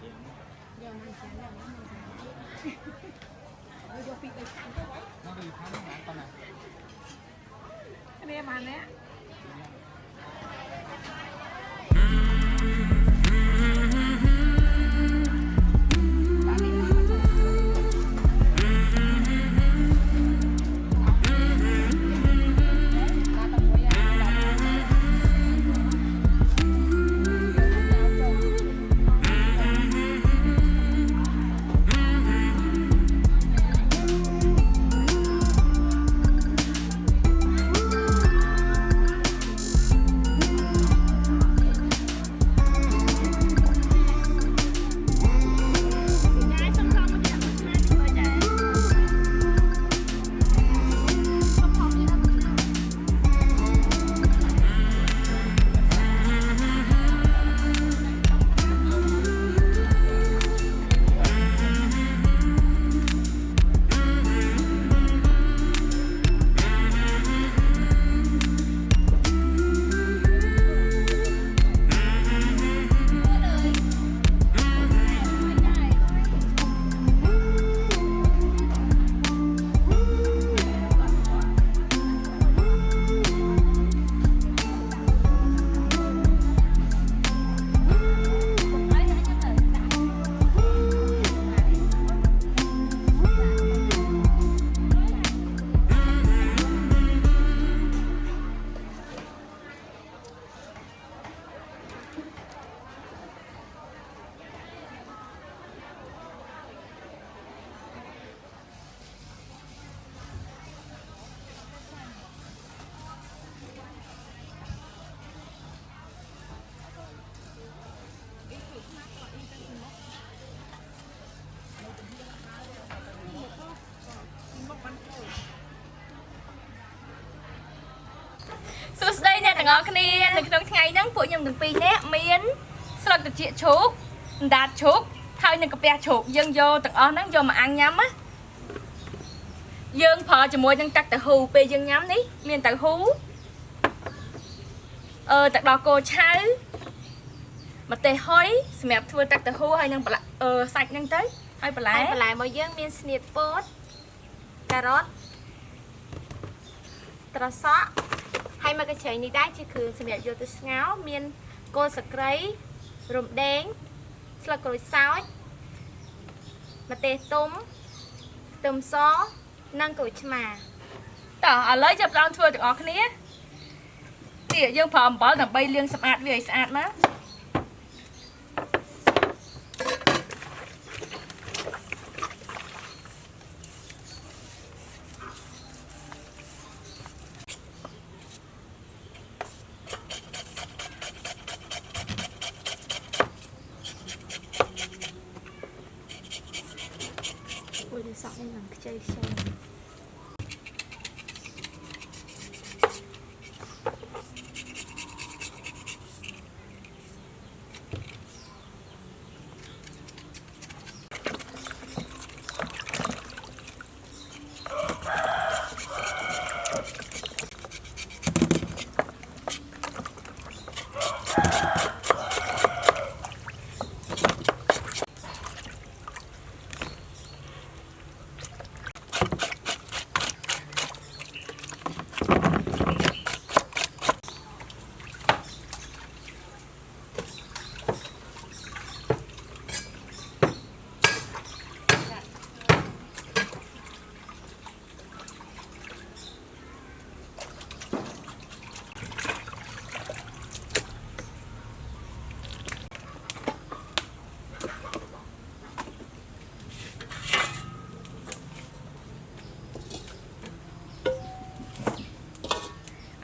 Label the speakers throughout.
Speaker 1: giờ làm chén là nó màu sáng bây giờ bị thằng cái đấy
Speaker 2: nó đi thắng nó con này
Speaker 1: cái này mà nè
Speaker 3: សួស្តីអ្នកទាំងអស់គ្នានៅក្នុងថ្ងៃហ្នឹងពួកខ្ញុំទាំងពីរនាក់មានស្លឹកត្រចៀកឈូកអណ្ដាតឈូកហើយនឹងកាពះឈូកយើងយកទាំងអស់ហ្នឹងយកមកអាំងញ៉ាំណាយើងប្រើជាមួយនឹងទឹកទៅហ៊ូពេលយើងញ៉ាំនេះមានទៅហ៊ូទឹកដោះគោឆៅម្ទេសហុយសម្រាប់ធ្វើទឹកទៅហ៊ូហើយនឹងសាច់ហ្នឹងទៅហើយបន្លែរបស់យើងមានស្នៀតពោតការ៉ុតត្រសក់ហើយមកកញ្ឆែងនេះដែរជាគ្រឿងសម្រាប់យកទៅស្ងោរមានគល់សក្រីរំដេងស្លឹកក្រូចសើចម្ទេសទុំខ្ទឹមសនិងក្រូចឆ្មាតោះឥឡូវចាប់ផ្ដើមធ្វើទាំងអស់គ្នាទៀតយើងប្រើអំបិលដើម្បីលាងសម្អាតវាឲ្យស្អាតមកសក់នេះនឹងខ្ចីខ្ចី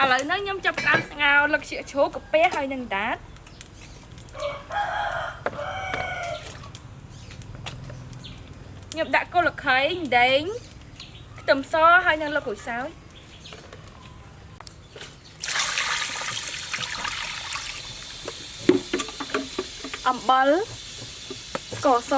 Speaker 3: ឥឡូវនេះខ្ញុំចាប់ផ្ដើមស្ងោរលឹកជ្រក់ឈូកកាពះហើយនឹងដាតខ្ញុំដាក់គល់ល្ខៃដែងខ្ទឹមសហើយនឹងលឹកក្រូចសើចអំបិលស្ករស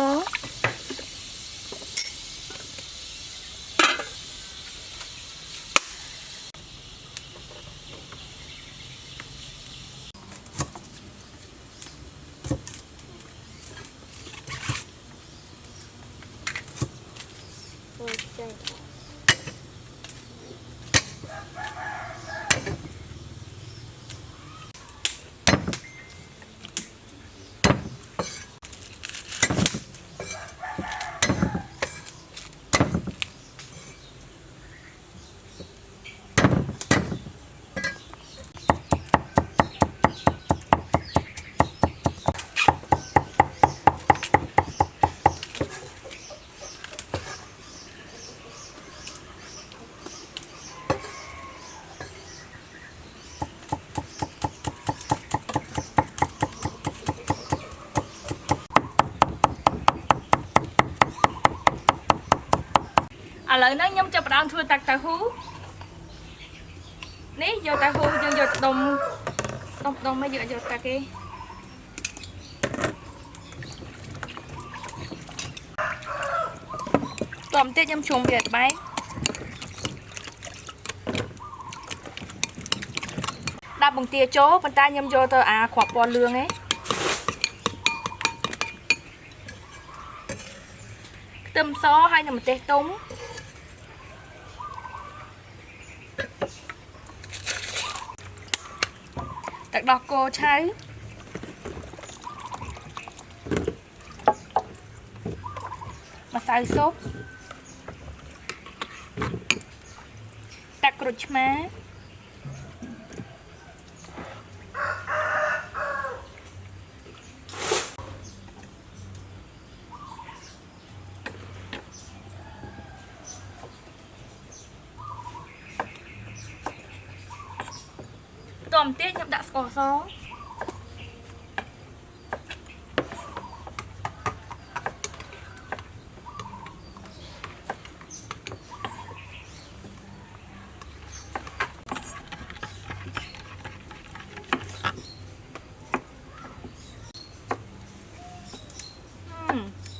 Speaker 3: ឥឡូវហ្នឹងខ្ញុំចាប់ផ្ដើមធ្វើតាក់តៅហ៊ូនេះយកតៅហ៊ូយើងយកដុំមកយកតាក់គេតោះបន្តិចខ្ញុំជុំវាឲ្យបែកដាក់បង្គាចូលប៉ុន្តែខ្ញុំយកទៅអាគ្រាប់ពណ៌លឿងឯងខ្ទឹមសហើយនឹងម្ទេសទុំទឹកដោះគោឆៅម្សៅស៊ុបទឹកក្រូចឆ្មាតោះបន្តិចខ្ញុំដាក់ស្ករស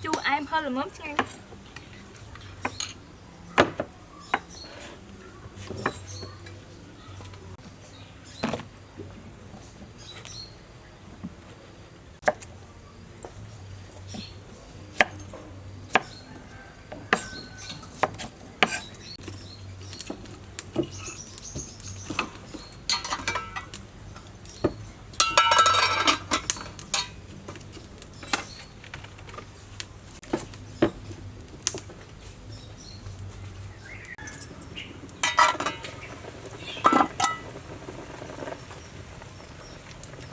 Speaker 3: ជូរអែមហឹរល្មមឆ្ងាញ់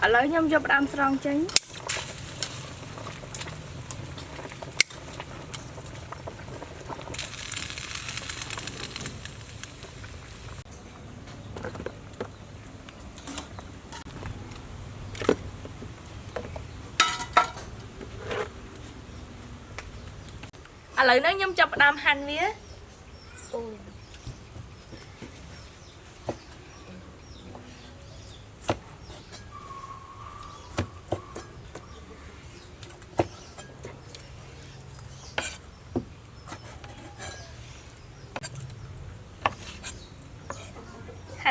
Speaker 3: ឥឡូវខ្ញុំយកផ្ដើមស្រង់ចេញឥឡូវនេះខ្ញុំចាប់ផ្ដើមហាន់វាអូយ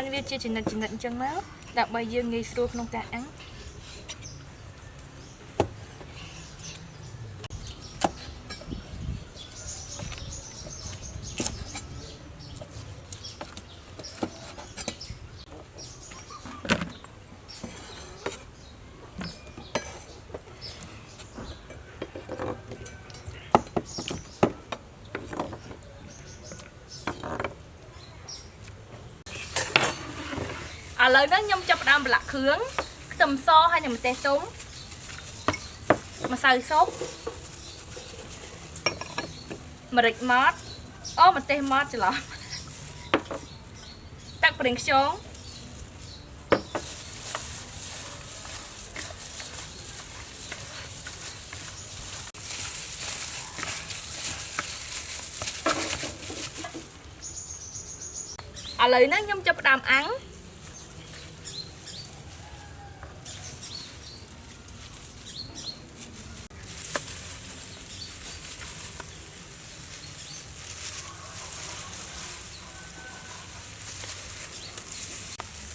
Speaker 3: ហាន់វាជាចំណិតអញ្ចឹងមកដើម្បីយើងងាយស្រួលក្នុងការអាំងឥឡូវហ្នឹងខ្ញុំចាប់ផ្ដើមប្រឡាក់គ្រឿងខ្ទឹមសហើយនឹងម្ទេសទុំម្សៅស៊ុបម្រេចម៉ត់អូម្ទេសម៉ត់ច្រឡំទឹកប្រេងខ្យងឥឡូវហ្នឹងខ្ញុំចាប់ផ្ដើមអាំង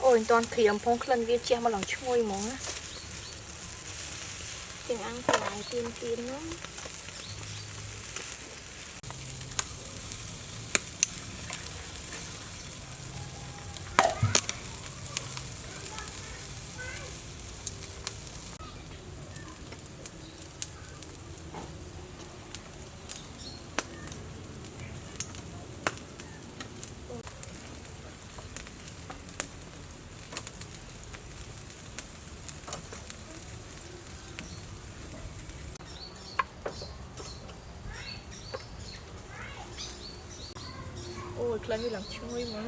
Speaker 3: អូយមិនតាន់ក្រៀមផងក្លិនវាជះមកឡើងឈ្ងុយហ្មងណាទាំងអាំងផ្លែទៀនហ្នឹងអូយក្លិនវាឡើងឈ្ងុយហ្មង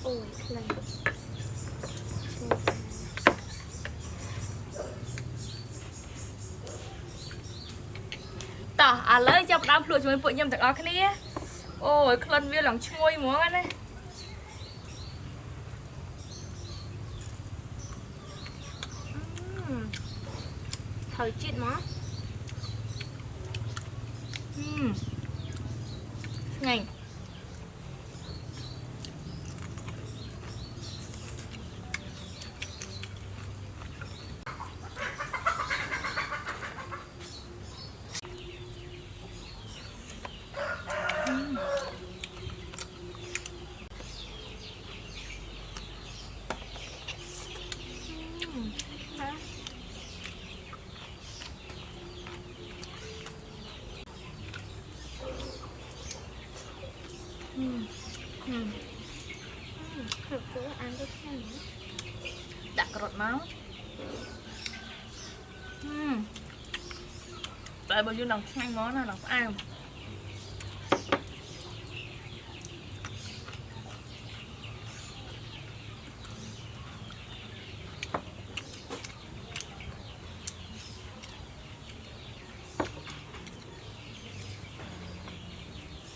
Speaker 3: អូយក្លិន ឥឡូវចាប់ផ្ដើមភ្លក់ជាមួយពួកខ្ញុំទាំងអស់គ្នាអូយក្លិនវាឡើងឈ្ងុយហ្មងណាត្រូវជាតិមកឆ្ងាញ់ដាក់ក្រត់មកតែបើយើងដល់ឆ្ងាញ់មកណាដល់ផ្អែម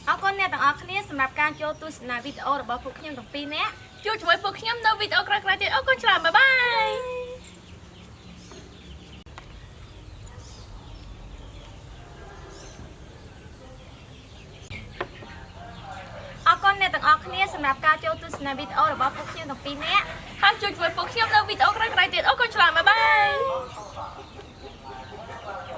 Speaker 3: អរគុណអ្នកទាំងអស់គ្នាសម្រាប់ការចូលទស្សនាវីដេអូរបស់ពួកខ្ញុំទាំងពីរនាក់ជួបជាមួយពួកខ្ញុំនៅវីដេអូក្រោយៗទៀតអរគុណច្រើនបាយបាយអរគុណអ្នកទាំងអស់គ្នាសម្រាប់ការចូលទស្សនាវីដេអូរបស់ពួកខ្ញុំទាំងពីរនាក់ហើយជួបជាមួយពួកខ្ញុំនៅវីដេអូក្រោយៗទៀតអរគុណច្រើនបាយបាយ